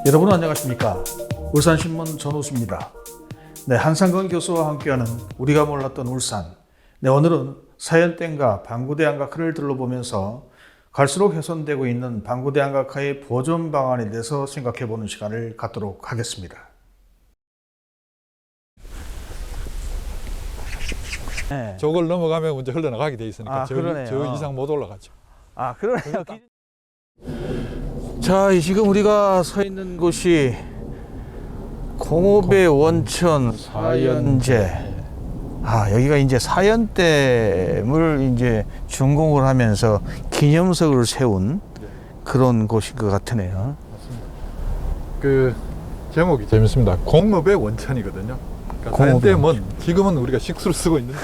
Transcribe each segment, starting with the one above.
여러분 안녕하십니까? 울산신문 전우수입니다. 네, 한상건 교수와 함께하는 우리가 몰랐던 울산. 네, 오늘은 사연댐과 방구대 안각화를 둘러보면서 갈수록 훼손되고 있는 방구대 안각화의 보존 방안에 대해서 생각해보는 시간을 갖도록 하겠습니다. 네. 저걸 넘어가면 이제 흘러나가게 돼 있으니까 그러네요. 저 이상 못 올라가죠. 그러네요. 자, 지금 우리가 서 있는 곳이 공업의 원천 사연제. 여기가 이제 사연댐을 이제 준공을 하면서 기념석을 세운 그런 곳인 것 같으네요. 맞습니다. 그 제목이 재밌습니다. 공업의 원천이거든요. 그러니까 사연댐은 지금은 우리가 식수로 쓰고 있는데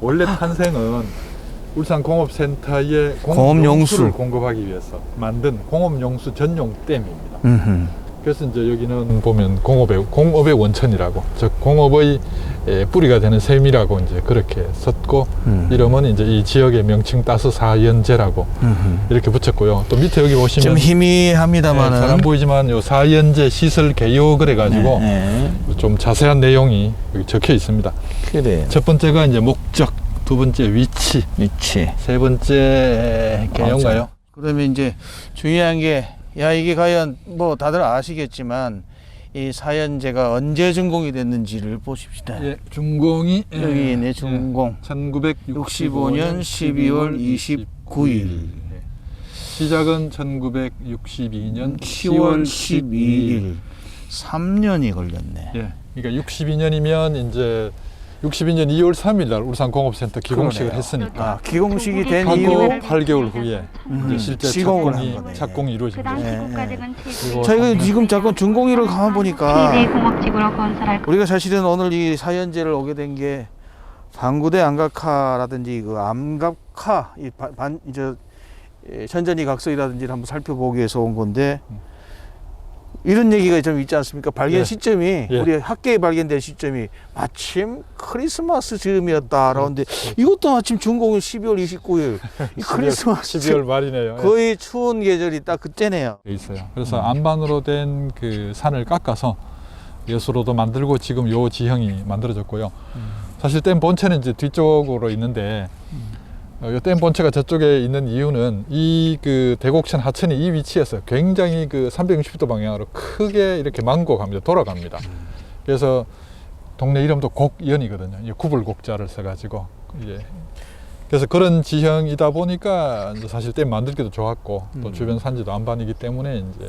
원래 탄생은 울산 공업센터의 공업용수를 공급하기 위해서 만든 공업용수 전용 댐입니다. 그래서 이제 여기는 보면 공업의 원천이라고, 즉 공업의 뿌리가 되는 셈이라고 이제 그렇게 썼고, 이름은 이제 이 지역의 명칭 따서 사연제라고 이렇게 붙였고요. 또 밑에 여기 보시면 좀 희미합니다만은 잘 안 보이지만 요 사연제 시설 개요 그래가지고 좀 자세한 내용이 여기 적혀 있습니다. 그래. 첫 번째가 이제 목적, 두 번째 위치, 세 번째 개요인가요? 그러면 이제 중요한 게, 이게 과연 뭐 다들 아시겠지만 이 사연제가 언제 준공이 됐는지를 보십시다. 예, 준공이 여기 있네, 준공. 1965년 12월 29일. 시작은 1962년 10월 12일. 3년이 걸렸네. 예, 그러니까 62년이면 이제 62년 2월 3일 날 울산공업센터 기공식을 했으니까 기공식이 된 하고 이후 8개월 후에 이제 실제 시공을 한 거네. 착공이 이루어집니다. 자, 이거 지금 잠깐 준공일을 가만 보니까 우리가 사실은 오늘 이 사연제를 오게 된 게 방구대 안각화라든지 그 암각화, 선전이 각성이라든지를 한번 살펴보기 위해서 온 건데, 이런 얘기가 좀 있지 않습니까? 발견 시점이, 우리 학계에 발견된 시점이 마침 크리스마스 즈음이었다라는데, 이것도 마침 준공일 12월 29일. 이 크리스마스 12월 말이네요. 거의 추운 계절이 딱 그때네요. 있어요. 그래서 안반으로 된 그 산을 깎아서 여수로도 만들고 지금 요 지형이 만들어졌고요. 사실 댐 본체는 이제 뒤쪽으로 있는데, 요 댐 본체가 저쪽에 있는 이유는 이 그 대곡천 하천이 이 위치에서 굉장히 그 360도 방향으로 크게 이렇게 만고 갑니다. 돌아갑니다. 그래서 동네 이름도 곡연이거든요. 구불곡자를 써가지고 그래서 그런 지형이다 보니까 이제 사실 댐 만들기도 좋았고, 또 주변 산지도 안반이기 때문에 이제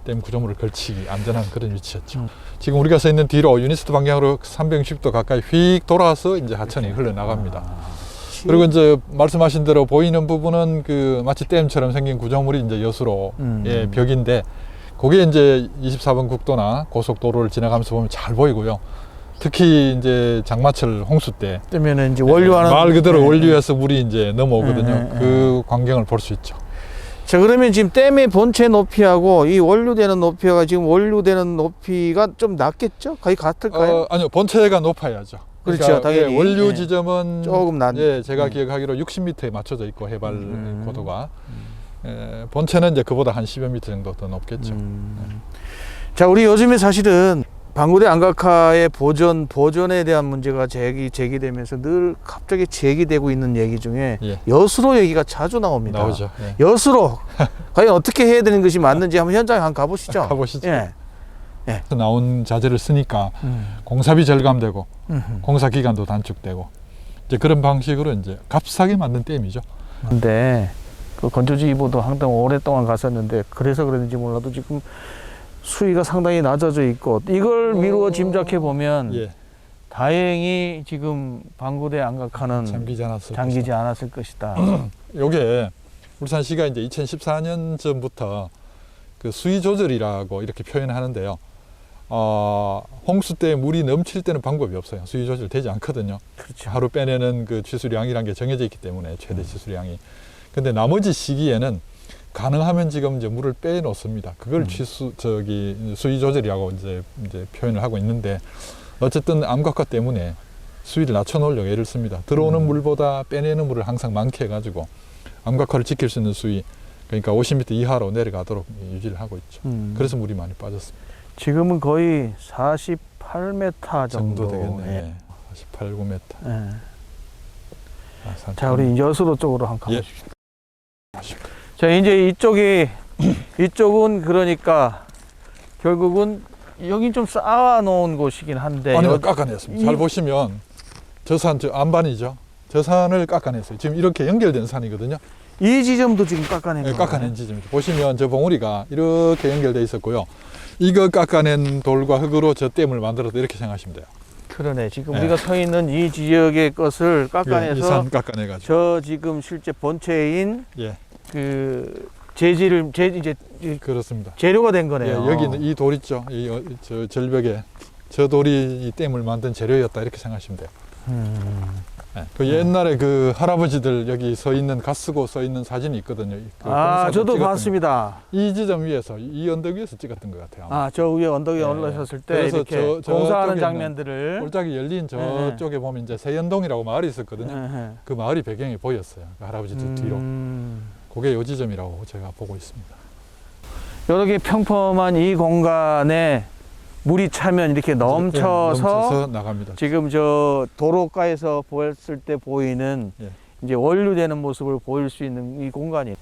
댐 구조물을 걸치기 안전한 그런 위치였죠. 지금 우리가 서 있는 뒤로 유니스트 방향으로 360도 가까이 휙 돌아서 이제 하천이 흘러나갑니다. 그리고 이제 말씀하신 대로 보이는 부분은 그 마치 댐처럼 생긴 구조물이 이제 여수로의 벽인데, 그게 이제 24번 국도나 고속도로를 지나가면서 보면 잘 보이고요. 특히 이제 장마철 홍수 때 그러면 이제 원류하는 말 그대로 원류에서 물이 이제 넘어오거든요. 그 광경을 볼 수 있죠. 자, 그러면 지금 댐의 본체 높이하고 이 원류되는 높이가, 지금 원류되는 높이가 좀 낮겠죠? 거의 같을까요? 아니요, 본체가 높아야죠. 그렇죠, 그러니까 당연히. 원류 지점은 조금 제가 기억하기로 60m에 맞춰져 있고, 해발 고도가 본체는 이제 그보다 한 10여 미터 정도 더 높겠죠. 자, 우리 요즘에 사실은 방구대 안각화의 보존에 대한 문제가 제기되면서 늘 갑자기 제기되고 있는 얘기 중에 여수로 얘기가 자주 나옵니다. 나오죠. 여수로 과연 어떻게 해야 되는 것이 맞는지 한번 현장에 한번 가보시죠. 가보시죠. 나온 자재를 쓰니까 공사비 절감되고 공사 기간도 단축되고, 이제 그런 방식으로 이제 값싸게 만든 댐이죠. 근데 그 건조지보도 항상 오랫동안 갔었는데, 그래서 그런지 몰라도 지금 수위가 상당히 낮아져 있고, 이걸 미루어 짐작해 보면 다행히 지금 방구대 안각화는 잠기지 않았을 것이다. 요게 울산시가 이제 2014년 전부터 그 수위 조절이라고 이렇게 표현하는데요. 홍수 때 물이 넘칠 때는 방법이 없어요. 수위 조절 되지 않거든요. 그렇죠. 하루 빼내는 그 취수량이란 게 정해져 있기 때문에, 최대 취수량이. 근데 나머지 시기에는 가능하면 지금 이제 물을 빼놓습니다. 그걸 수위 조절이라고 이제 표현을 하고 있는데, 어쨌든 암각화 때문에 수위를 낮춰놓으려고 애를 씁니다. 들어오는 물보다 빼내는 물을 항상 많게 해가지고 암각화를 지킬 수 있는 수위, 그러니까 50m 이하로 내려가도록 유지를 하고 있죠. 그래서 물이 많이 빠졌습니다. 지금은 거의 48m 정도 되겠네요. 예. 네. 48, 9m. 예. 자, 우리 여수로 쪽으로 한번 가보십시오. 자, 이제 이쪽은 그러니까 결국은 여긴 좀 쌓아놓은 곳이긴 한데. 아니요, 깎아냈습니다. 잘 보시면 저 산, 저 안반이죠. 저 산을 깎아냈어요. 지금 이렇게 연결된 산이거든요. 이 지점도 지금 깎아낸 거예요? 깎아낸 지점이죠. 보시면 저 봉우리가 이렇게 연결되어 있었고요. 이거 깎아낸 돌과 흙으로 저 댐을 만들어도 이렇게 생각하시면 돼요. 그러네. 지금 우리가 서 있는 이 지역의 것을 깎아내서 이 산 깎아내가지고. 저 지금 실제 본체인 그 재질을 이제 그렇습니다. 재료가 된 거네요. 여기 있는 이 돌 있죠. 저 절벽에 저 돌이 이 댐을 만든 재료였다 이렇게 생각하시면 돼요. 그 옛날에 그 할아버지들 여기 서 있는 가쓰고 서 있는 사진이 있거든요. 저도 봤습니다. 이 지점 위에서, 이 언덕 위에서 찍었던 것 같아요. 아마. 저 위에 언덕에 올라섰을 때 이렇게 공사하는 장면들을 골짜기 열린 저쪽에 보면 이제 세연동이라고 마을이 있었거든요. 그 마을이 배경이 보였어요. 그 할아버지들 뒤로. 그게 요 지점이라고 제가 보고 있습니다. 여러 개 평범한 이 공간에 물이 차면 이렇게 넘쳐서 나갑니다. 지금 저 도로가에서 보였을 때 보이는 이제 원류되는 모습을 보일 수 있는 이 공간이.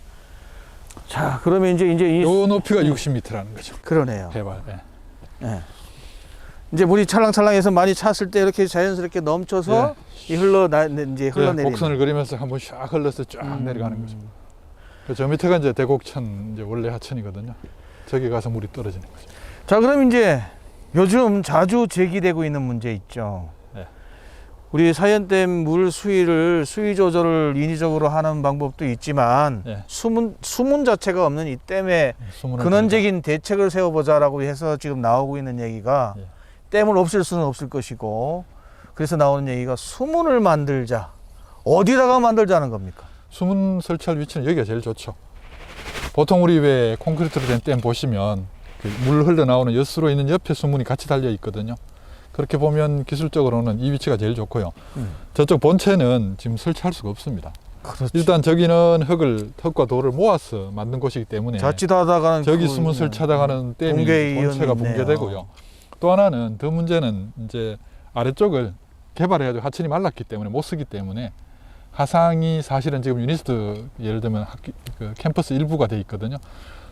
자, 그러면 이제 요 높이가 60m라는 거죠. 그러네요. 해발. 이제 물이 찰랑찰랑해서 많이 찼을 때 이렇게 자연스럽게 넘쳐서 이제 흘러내리는. 곡선을 그리면서 한번 샥 흘러서 쫙 내려가는 거죠. 저 밑에가 이제 대곡천, 이제 원래 하천이거든요. 저기 가서 물이 떨어지는 거죠. 자, 그럼 이제 요즘 자주 제기되고 있는 문제 있죠. 우리 사연댐 물 수위 조절을 인위적으로 하는 방법도 있지만 수문 자체가 없는 이 댐에 근원적인 대책을 세워보자라고 해서 지금 나오고 있는 얘기가 댐을 없앨 수는 없을 것이고, 그래서 나오는 얘기가 수문을 만들자. 어디다가 만들자는 겁니까? 수문 설치할 위치는 여기가 제일 좋죠. 보통 우리 왜 콘크리트로 된 댐 보시면 물 흘러나오는 여수로 있는 옆에 수문이 같이 달려 있거든요. 그렇게 보면 기술적으로는 이 위치가 제일 좋고요. 저쪽 본체는 지금 설치할 수가 없습니다. 그렇지. 일단 저기는 흙과 돌을 모아서 만든 곳이기 때문에 자칫 하다가는 저기 수문 설치하다가는 댐이 본체가 붕괴되고요. 또 하나는 더 문제는 이제 아래쪽을 개발해가지고 하천이 말랐기 때문에 못 쓰기 때문에 하상이 사실은 지금 유니스트 예를 들면 캠퍼스 일부가 돼 있거든요.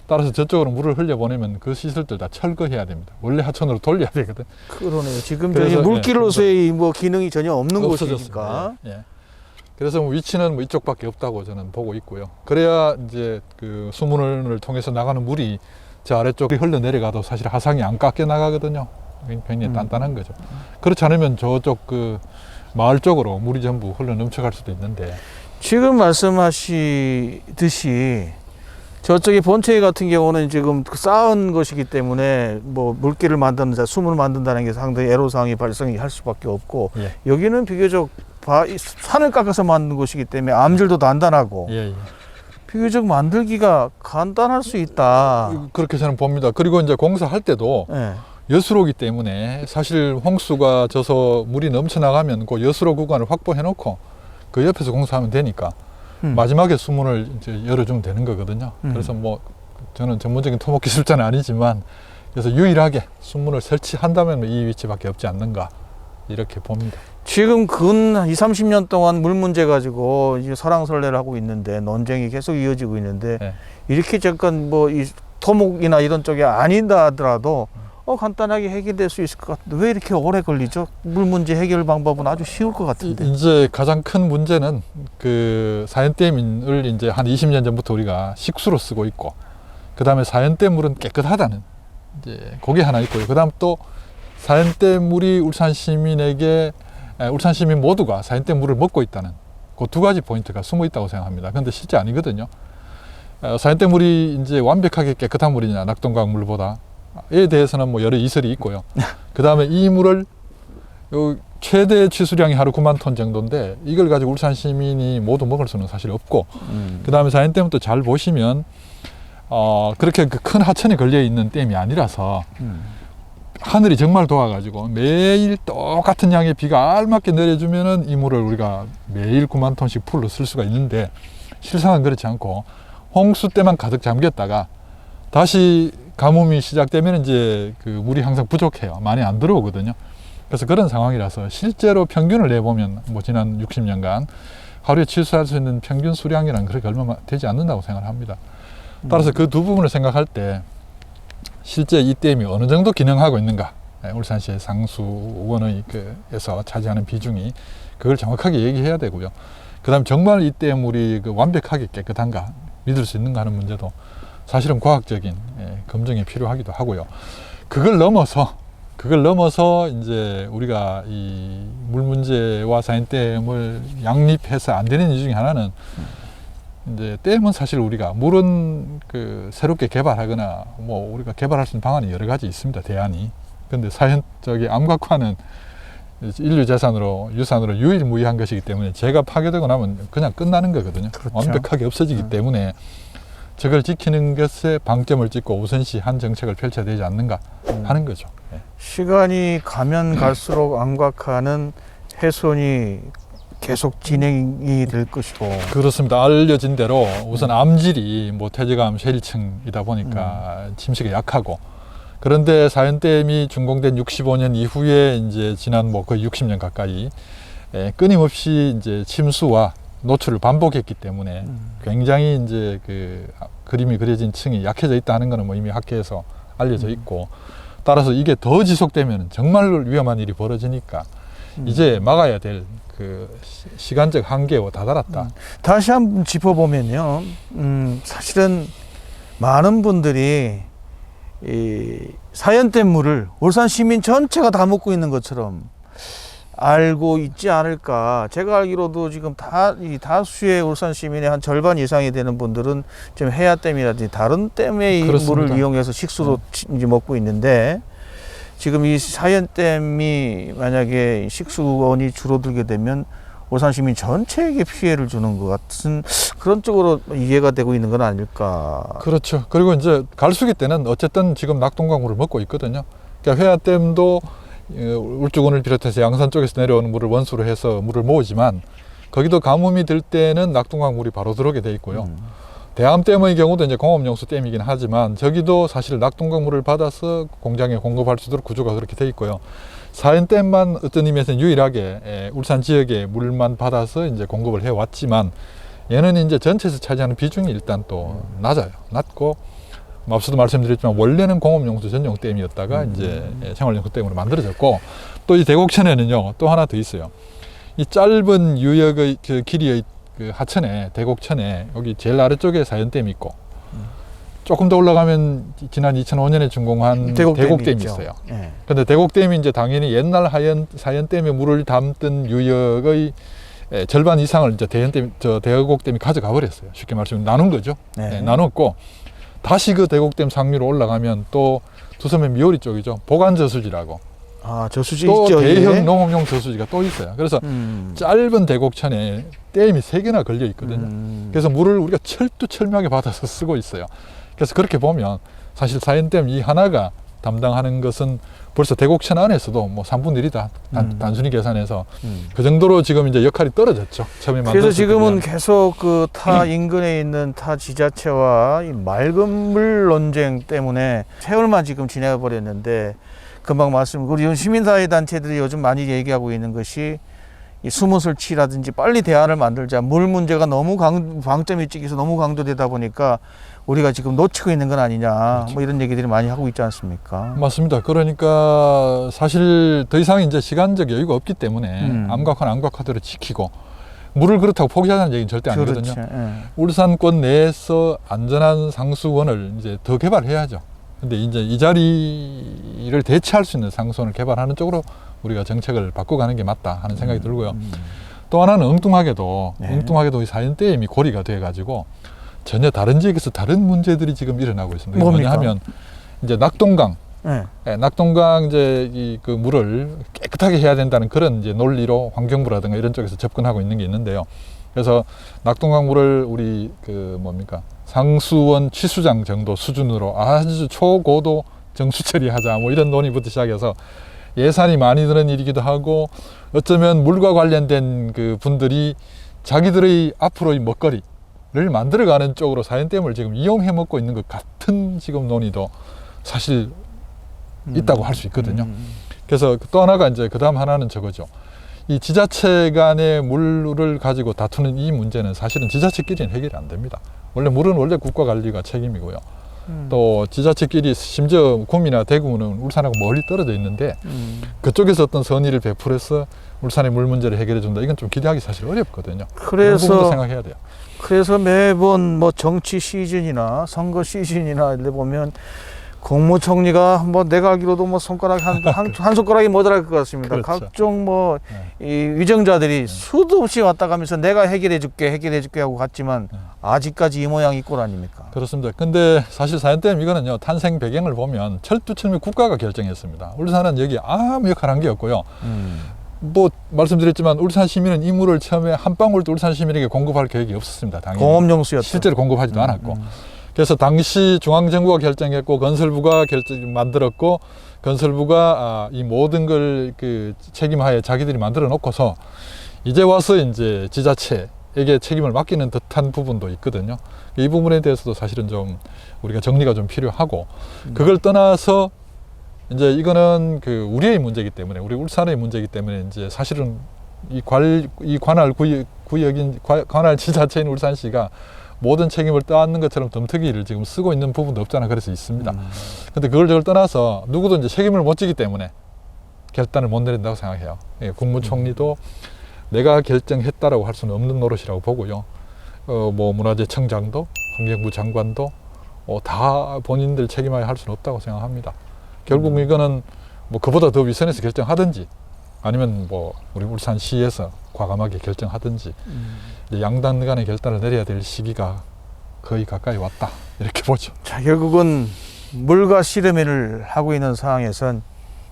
따라서 저쪽으로 물을 흘려보내면 그 시설들 다 철거해야 됩니다. 원래 하천으로 돌려야 되거든. 그러네요. 지금 저희 물길로서의 뭐 기능이 전혀 없는 곳이니까. 그래서 위치는 이쪽밖에 없다고 저는 보고 있고요. 그래야 이제 그 수문을 통해서 나가는 물이 저 아래쪽에 흘러내려가도 사실 하상이 안 깎여 나가거든요. 굉장히 단단한 거죠. 그렇지 않으면 저쪽 그 마을 쪽으로 물이 전부 흘러 넘쳐갈 수도 있는데, 지금 말씀하시듯이 저쪽에 본체 같은 경우는 지금 쌓은 것이기 때문에 뭐 물길을 만든다, 수문을 만든다는 게 상당히 애로사항이 발생할 수밖에 없고, 여기는 비교적 산을 깎아서 만든 곳이기 때문에 암질도 단단하고 비교적 만들기가 간단할 수 있다. 그렇게 저는 봅니다. 그리고 이제 공사할 때도 여수로기 때문에 사실 홍수가 져서 물이 넘쳐나가면 그 여수로 구간을 확보해 놓고 그 옆에서 공사하면 되니까 마지막에 수문을 이제 열어주면 되는 거거든요. 그래서 뭐 저는 전문적인 토목 기술자는 아니지만, 그래서 유일하게 수문을 설치한다면 이 위치밖에 없지 않는가 이렇게 봅니다. 지금 근 20-30년 동안 물 문제 가지고 이제 설왕설래를 하고 있는데, 논쟁이 계속 이어지고 있는데 이렇게 잠깐 뭐 이 토목이나 이런 쪽이 아니다 하더라도 간단하게 해결될 수 있을 것 같은데 왜 이렇게 오래 걸리죠? 물 문제 해결 방법은 아주 쉬울 것 같은데. 이제 가장 큰 문제는 그 사연댐을 이제 한 20년 전부터 우리가 식수로 쓰고 있고, 그 다음에 사연댐 물은 깨끗하다는 이제 그게 하나 있고요. 그 다음 또 사연댐 물이 울산 시민 모두가 사연댐 물을 먹고 있다는 그 두 가지 포인트가 숨어 있다고 생각합니다. 그런데 실제 아니거든요. 사연댐 물이 이제 완벽하게 깨끗한 물이냐, 낙동강 물보다 에 대해서는 뭐 여러 이설이 있고요. 그 다음에 이 물을 최대 취수량이 하루 9만 톤 정도인데 이걸 가지고 울산 시민이 모두 먹을 수는 사실 없고, 그 다음에 사연댐은 또 잘 보시면 그렇게 그 큰 하천이 걸려 있는 댐이 아니라서 하늘이 정말 도와가지고 매일 똑같은 양의 비가 알맞게 내려주면은 이 물을 우리가 매일 9만 톤씩 풀로 쓸 수가 있는데 실상은 그렇지 않고 홍수 때만 가득 잠겼다가 다시 가뭄이 시작되면 이제 그 물이 항상 부족해요. 많이 안 들어오거든요. 그래서 그런 상황이라서 실제로 평균을 내보면 뭐 지난 60년간 하루에 취수할 수 있는 평균 수량이란 그렇게 얼마 되지 않는다고 생각을 합니다. 따라서 그 두 부분을 생각할 때 실제 이 댐이 어느 정도 기능하고 있는가, 울산시의 상수원의 에서 차지하는 비중이 그걸 정확하게 얘기해야 되고요. 그 다음 정말 이 댐물이 완벽하게 깨끗한가 믿을 수 있는가 하는 문제도 사실은 과학적인 검증이 필요하기도 하고요. 그걸 넘어서 이제 우리가 이 물 문제와 사인댐을 양립해서 안 되는 이유 중에 하나는 이제 댐은 사실 우리가 물은 새롭게 개발하거나 뭐 우리가 개발할 수 있는 방안이 여러 가지 있습니다. 대안이. 근데 암각화는 인류 재산으로 유산으로 유일무이한 것이기 때문에 제가 파괴되고 나면 그냥 끝나는 거거든요. 그렇죠. 완벽하게 없어지기 때문에 저걸 지키는 것에 방점을 찍고 우선시한 정책을 펼쳐야 되지 않는가 하는 거죠. 시간이 가면 갈수록 암각화는 훼손이 계속 진행이 될 것이고. 그렇습니다. 알려진 대로 우선 암질이 뭐 퇴적암 쉐일층이다 보니까 침식에 약하고, 그런데 사연댐이 준공된 65년 이후에 이제 지난 뭐 거의 60년 가까이 끊임없이 이제 침수와 노출을 반복했기 때문에 굉장히 이제 그림이 그려진 층이 약해져 있다는 것은 뭐 이미 학계에서 알려져 있고, 따라서 이게 더 지속되면 정말 위험한 일이 벌어지니까 이제 막아야 될 시간적 한계와 다다랐다. 다시 한번 짚어보면요, 사실은 많은 분들이 이 사연댐 물을 울산 시민 전체가 다 먹고 있는 것처럼 알고 있지 않을까. 제가 알기로도 지금 이 다수의 울산 시민의 한 절반 이상이 되는 분들은 지금 해야댐이라든지 다른 댐의 이 물을 이용해서 식수로 이제 먹고 있는데, 지금 이 사연댐이 만약에 식수원이 줄어들게 되면 울산 시민 전체에게 피해를 주는 것 같은 그런 쪽으로 이해가 되고 있는 건 아닐까. 그렇죠. 그리고 이제 갈수기 때는 어쨌든 지금 낙동강물을 먹고 있거든요. 그러니까 회화댐도 울주군을 비롯해서 양산 쪽에서 내려오는 물을 원수로 해서 물을 모으지만 거기도 가뭄이 들 때는 낙동강 물이 바로 들어오게 돼 있고요. 대암댐의 경우도 이제 공업용수 댐이긴 하지만 저기도 사실 낙동강 물을 받아서 공장에 공급할 수 있도록 구조가 그렇게 돼 있고요. 사연댐만 어떤 의미에서는 유일하게 울산 지역에 물만 받아서 이제 공급을 해 왔지만 얘는 이제 전체에서 차지하는 비중이 일단 또 낮아요. 낮고, 앞서도 말씀드렸지만 원래는 공업용수 전용 댐이었다가 이제 생활용수 댐으로 만들어졌고, 또 이 대곡천에는요 또 하나 더 있어요. 이 짧은 유역의 길이의 하천에, 대곡천에 여기 제일 아래쪽에 사연댐이 있고, 조금 더 올라가면 지난 2005년에 준공한 대곡댐이 있어요. 그런데 대곡댐이 이제 당연히 옛날 사연댐에 물을 담던 유역의 절반 이상을 이제 대곡댐이 가져가 버렸어요. 쉽게 말하면 나눈 거죠. 나눴고, 다시 그 대곡댐 상류로 올라가면 또 두섬의 미오리 쪽이죠. 보관저수지라고. 저수지 또 있죠. 대형 농업용 저수지가 또 있어요. 그래서 짧은 대곡천에 댐이 3개나 걸려 있거든요. 그래서 물을 우리가 철두철미하게 받아서 쓰고 있어요. 그래서 그렇게 보면 사실 사연댐 이 하나가 담당하는 것은 벌써 대곡천 안에서도 뭐 3분의 1이다. 단순히 계산해서 그 정도로 지금 이제 역할이 떨어졌죠. 처음에 그래서 지금은 계속 타 인근에 있는 타 지자체와 이 맑은 물 논쟁 때문에 세월만 지금 지나가 버렸는데, 금방 우리 시민사회 단체들이 요즘 많이 얘기하고 있는 것이 이 숨은 설치라든지 빨리 대안을 만들자. 물 문제가 너무 방점이 찍혀서 너무 강조되다 보니까 우리가 지금 놓치고 있는 건 아니냐. 그렇죠. 뭐 이런 얘기들이 많이 하고 있지 않습니까? 맞습니다. 그러니까 사실 더 이상 이제 시간적 여유가 없기 때문에 암각화는 암각화대로 지키고 물을 그렇다고 포기하자는 얘기는 절대 아니거든요. 울산권 내에서 안전한 상수원을 이제 더 개발해야죠. 근데 이제 이 자리를 대체할 수 있는 상수원을 개발하는 쪽으로 우리가 정책을 바꿔가는 게 맞다 하는 생각이 들고요. 또 하나는 엉뚱하게도 이 사연댐이 고리가 돼가지고 전혀 다른 지역에서 다른 문제들이 지금 일어나고 있습니다. 뭐냐 하면 이제 낙동강, 낙동강 이제 그 물을 깨끗하게 해야 된다는 그런 이제 논리로 환경부라든가 이런 쪽에서 접근하고 있는 게 있는데요. 그래서 낙동강물을 우리 그 뭡니까 상수원 취수장 정도 수준으로 아주 초고도 정수 처리하자 뭐 이런 논의부터 시작해서 예산이 많이 드는 일이기도 하고 어쩌면 물과 관련된 그 분들이 자기들의 앞으로의 먹거리를 만들어가는 쪽으로 사연댐을 지금 이용해 먹고 있는 것 같은 지금 논의도 사실 있다고 할 수 있거든요. 그래서 또 하나가 이제 그 다음 하나는 저거죠. 이 지자체 간의 물을 가지고 다투는 이 문제는 사실은 지자체끼리는 해결이 안 됩니다. 원래 물은 원래 국가 관리가 책임이고요. 또 지자체끼리 심지어 구미나 대구는 울산하고 멀리 떨어져 있는데 그쪽에서 어떤 선의를 베풀어서 울산의 물 문제를 해결해 준다. 이건 좀 기대하기 사실 어렵거든요. 그런 부분도 생각해야 돼요. 그래서 매번 뭐 정치 시즌이나 선거 시즌이나 이래 보면 국무총리가 뭐 내가 알기로도 뭐 손가락 한 손가락이 모자랄 것 같습니다. 그렇죠. 각종 뭐 이 위정자들이 수도 없이 왔다 가면서 내가 해결해 줄게 하고 갔지만 아직까지 이 모양 이 꼴 아닙니까? 그렇습니다. 근데 사실 사연댐 이거는요 탄생 배경을 보면 철두철미 국가가 결정했습니다. 울산은 여기 아무 역할 한 게 없고요. 뭐 말씀드렸지만 울산 시민은 이 물을 처음에 한 방울도 울산 시민에게 공급할 계획이 없었습니다. 당연히 공업용수였죠. 실제로 공급하지도 않았고. 그래서 당시 중앙정부가 결정했고 건설부가 만들었고 건설부가 이 모든 걸 그 책임하에 자기들이 만들어 놓고서 이제 와서 이제 지자체에게 책임을 맡기는 듯한 부분도 있거든요. 이 부분에 대해서도 사실은 좀 우리가 정리가 좀 필요하고 그걸 떠나서 이제 이거는 그 우리의 문제이기 때문에 우리 울산의 문제이기 때문에 이제 사실은 이 관할 구역인 관할 지자체인 울산시가 모든 책임을 떠안는 것처럼 덤터기를 지금 쓰고 있는 부분도 없잖아. 그래서 있습니다. 근데 그걸 떠나서 누구도 이제 책임을 못 지기 때문에 결단을 못 내린다고 생각해요. 예, 국무총리도 내가 결정했다라고 할 수는 없는 노릇이라고 보고요. 뭐 문화재청장도 환경부 장관도 다 본인들 책임하에 할 수는 없다고 생각합니다. 결국 이거는 뭐 그보다 더 위선에서 결정하든지 아니면 뭐 우리 울산시에서 과감하게 결정하든지 이제 양당 간의 결단을 내려야 될 시기가 거의 가까이 왔다 이렇게 보죠. 자, 결국은 물과 씨름을 하고 있는 상황에선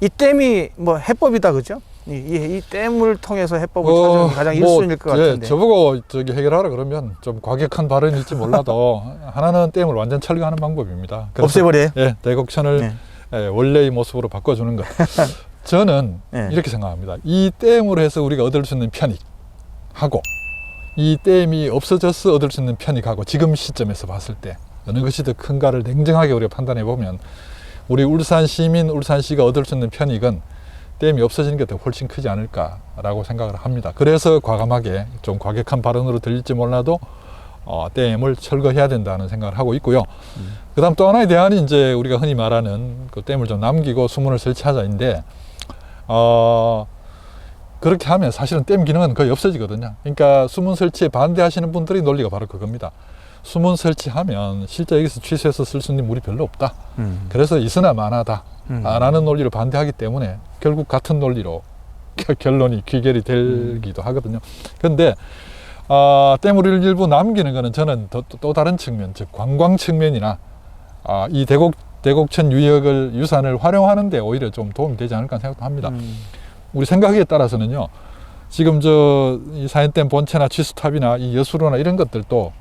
이 댐이 뭐 해법이다, 그죠? 이 댐을 통해서 해법을 찾는 게 가장 1순위일 것 같은데. 저보고 저기 해결하라 그러면 좀 과격한 발언일지 몰라도 하나는 댐을 완전 철거하는 방법입니다. 없애버려요? 예, 대곡천을 원래의 모습으로 바꿔주는 것. 저는 이렇게 생각합니다. 이 댐으로 해서 우리가 얻을 수 있는 편익하고 이 댐이 없어져서 얻을 수 있는 편익하고 지금 시점에서 봤을 때 어느 것이 더 큰가를 냉정하게 우리가 판단해 보면 우리 울산 시민, 울산시가 얻을 수 있는 편익은 댐이 없어지는 게 더 훨씬 크지 않을까라고 생각을 합니다. 그래서 과감하게 좀 과격한 발언으로 들릴지 몰라도 댐을 철거해야 된다는 생각을 하고 있고요. 그다음 또 하나의 대안이 이제 우리가 흔히 말하는 그 댐을 좀 남기고 수문을 설치하자인데 그렇게 하면 사실은 댐 기능은 거의 없어지거든요. 그러니까 수문 설치에 반대하시는 분들의 논리가 바로 그겁니다. 수문 설치하면 실제 여기서 취수해서 쓸 수 있는 물이 별로 없다. 그래서 있으나 마나다 라는 논리로 반대하기 때문에 결국 같은 논리로 결론이 귀결이 되기도 하거든요. 그런데 댐을 일부 남기는 거는 저는 또 다른 측면, 즉 관광 측면이나 이 대곡천 유산을 활용하는 데 오히려 좀 도움이 되지 않을까 생각도 합니다. 우리 생각에 따라서는요, 지금 이 사연댐 본체나 취수탑이나 이 여수로나 이런 것들도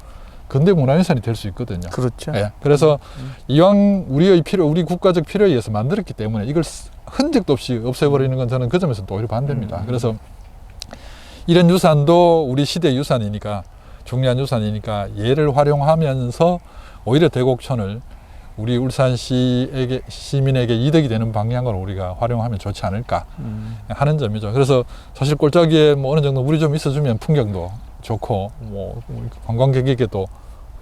근대 문화유산이 될 수 있거든요. 그렇죠. 예, 그래서 이왕 우리 국가적 필요에 의해서 만들었기 때문에 이걸 흔적도 없이 없애버리는 건 저는 그 점에서 또 오히려 반대입니다. 그래서 이런 유산도 우리 시대 유산이니까 중요한 유산이니까 얘를 활용하면서 오히려 대곡천을 우리 울산시 시민에게 이득이 되는 방향으로 우리가 활용하면 좋지 않을까 하는 점이죠. 그래서 사실 골짜기에 뭐 어느 정도 물이 좀 있어주면 풍경도 좋고 뭐 관광객에게도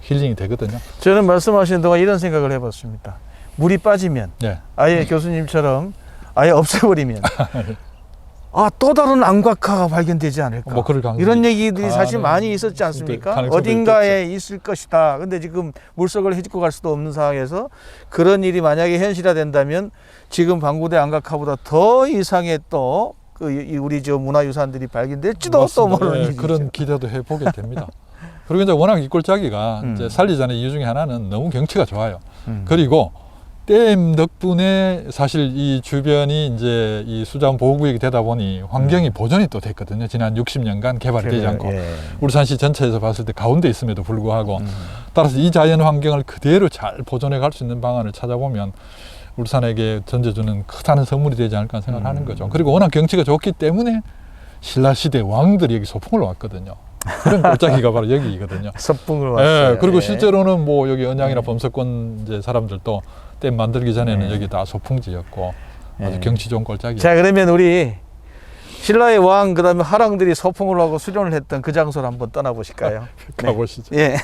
힐링이 되거든요. 저는 말씀하시는 동안 이런 생각을 해봤습니다. 물이 빠지면 아예 교수님처럼 아예 없애버리면 또 다른 안곽화가 발견되지 않을까. 뭐 이런 얘기들이 사실 많이 있었지 않습니까? 어딘가에 있을 것이다. 근데 지금 물속을 헤집고 갈 수도 없는 상황에서 그런 일이 만약에 현실화된다면 지금 방구대 안곽화보다 더 이상의 또 우리 저 문화유산들이 발견될지도 또 모르는 일이죠. 그런 기대도 해보게 됩니다. 그리고 이제 워낙 이 골짜기가 이제 살리자는 이유 중에 하나는 너무 경치가 좋아요. 그리고 댐 덕분에 사실 이 주변이 이제 이 수자원 보호구역이 되다 보니 환경이 보존이 또 됐거든요. 지난 60년간 개발이 되지 않고. 예. 울산시 전체에서 봤을 때 가운데 있음에도 불구하고 따라서 이 자연 환경을 그대로 잘 보존해 갈 수 있는 방안을 찾아보면 울산에게 던져주는 크다는 선물이 되지 않을까 생각을 하는 거죠. 그리고 워낙 경치가 좋기 때문에 신라시대 왕들이 여기 소풍을 왔거든요. 그런 골짜기가 바로 여기거든요. 서풍을 왔어요. 예, 그리고 예. 실제로는 뭐 여기 언양이나 범석권 이제 사람들도 댐 만들기 전에는 예. 여기 다 소풍지였고 아주 예. 경치 좋은 골짜기. 자, 그러면 우리 신라의 왕 그다음에 하랑들이 서풍을 하고 수련을 했던 그 장소를 한번 떠나보실까요? 가보시죠. 예.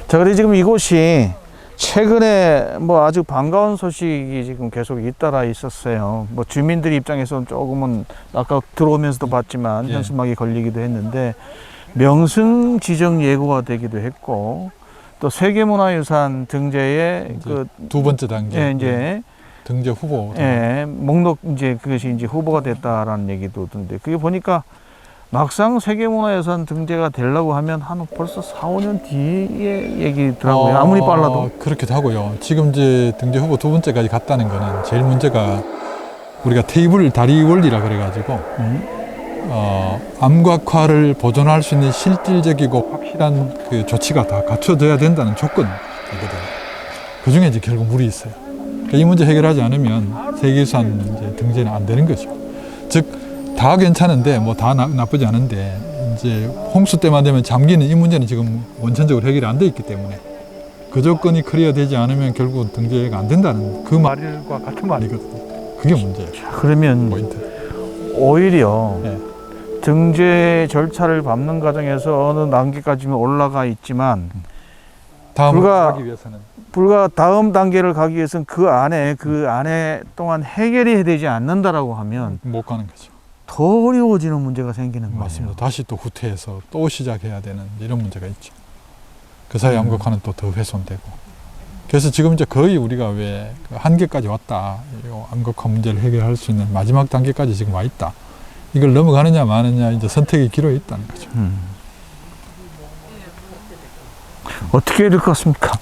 자, 그래 지금 이곳이 최근에 뭐 아주 반가운 소식이 지금 계속 잇따라 있었어요. 뭐 주민들 입장에서는 조금은 아까 들어오면서도 봤지만 예. 현수막이 걸리기도 했는데 명승 지정 예고가 되기도 했고 또 세계문화유산 등재에 그 두 번째 단계 예, 이제 등재 후보. 예, 목록 이제 그것이 이제 후보가 됐다라는 얘기도 있던데 그게 보니까 막상 세계문화유산 등재가 되려고 하면 한 벌써 4, 5년 뒤에 얘기더라고요. 아무리 빨라도. 그렇기도 하고요. 지금 이제 등재 후보 두 번째까지 갔다는 거는 제일 문제가 우리가 테이블 다리 원리라 그래가지고 암각화를 보존할 수 있는 실질적이고 확실한 그 조치가 다 갖춰져야 된다는 조건이거든요. 그 중에 이제 결국 물이 있어요. 그러니까 이 문제 해결하지 않으면 세계유산 이제 등재는 안 되는 거죠. 즉 다 괜찮은데 뭐 다 나쁘지 않은데 이제 홍수 때만 되면 잠기는 이 문제는 지금 원천적으로 해결이 안 돼 있기 때문에 그 조건이 클리어되지 않으면 결국 등재가 안 된다는 그 말과 같은 말이거든요. 그게 문제예요. 그러면 포인트. 오히려 네. 등재 절차를 밟는 과정에서 어느 단계까지는 올라가 있지만 다음으로 불과- 가기 위해서는 불과 다음 단계를 가기 위해서는 그 안에 동안 해결이 되지 않는다라고 하면 못 가는 거죠. 더 어려워지는 문제가 생기는 거예요. 맞습니다. 다시 또 후퇴해서 또 시작해야 되는 이런 문제가 있죠. 그 사이 암각화는 또 더 훼손되고. 그래서 지금 이제 거의 우리가 왜 그 한계까지 왔다. 이 암각화 문제를 해결할 수 있는 마지막 단계까지 지금 와 있다. 이걸 넘어가느냐 마느냐 이제 선택의 기로에 있다는 거죠. 어떻게 해야 될 것 같습니까?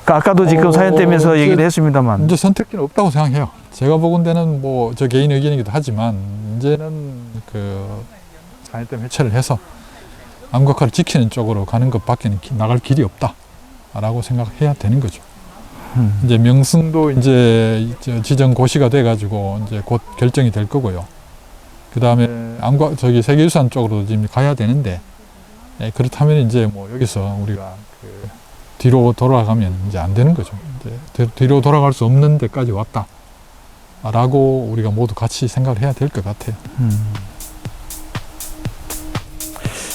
아까도 지금 사연 때면서 이제- 얘기를 했습니다만 이제 선택기는 없다고 생각해요. 제가 보건대는 뭐 저 개인 의견이기도 하지만 이제는 그 사연댐 해체를 해서 암각화를 지키는 쪽으로 가는 것밖에는 나갈 길이 없다라고 생각해야 되는 거죠. 이제 명승도 이제 지정 고시가 돼가지고 이제 곧 결정이 될 거고요. 그 다음에 저기 세계유산 쪽으로 지금 가야 되는데 그렇다면 이제 뭐 여기서 우리가 그 뒤로 돌아가면 이제 안 되는 거죠. 이제 뒤로 돌아갈 수 없는 데까지 왔다라고 우리가 모두 같이 생각을 해야 될 것 같아요.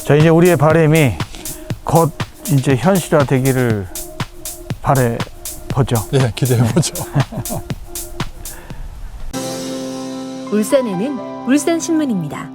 자, 이제 우리의 바람이 곧 이제 현실화 되기를 바래 보죠. 예, 기대해 보죠. 울산에는 울산신문입니다.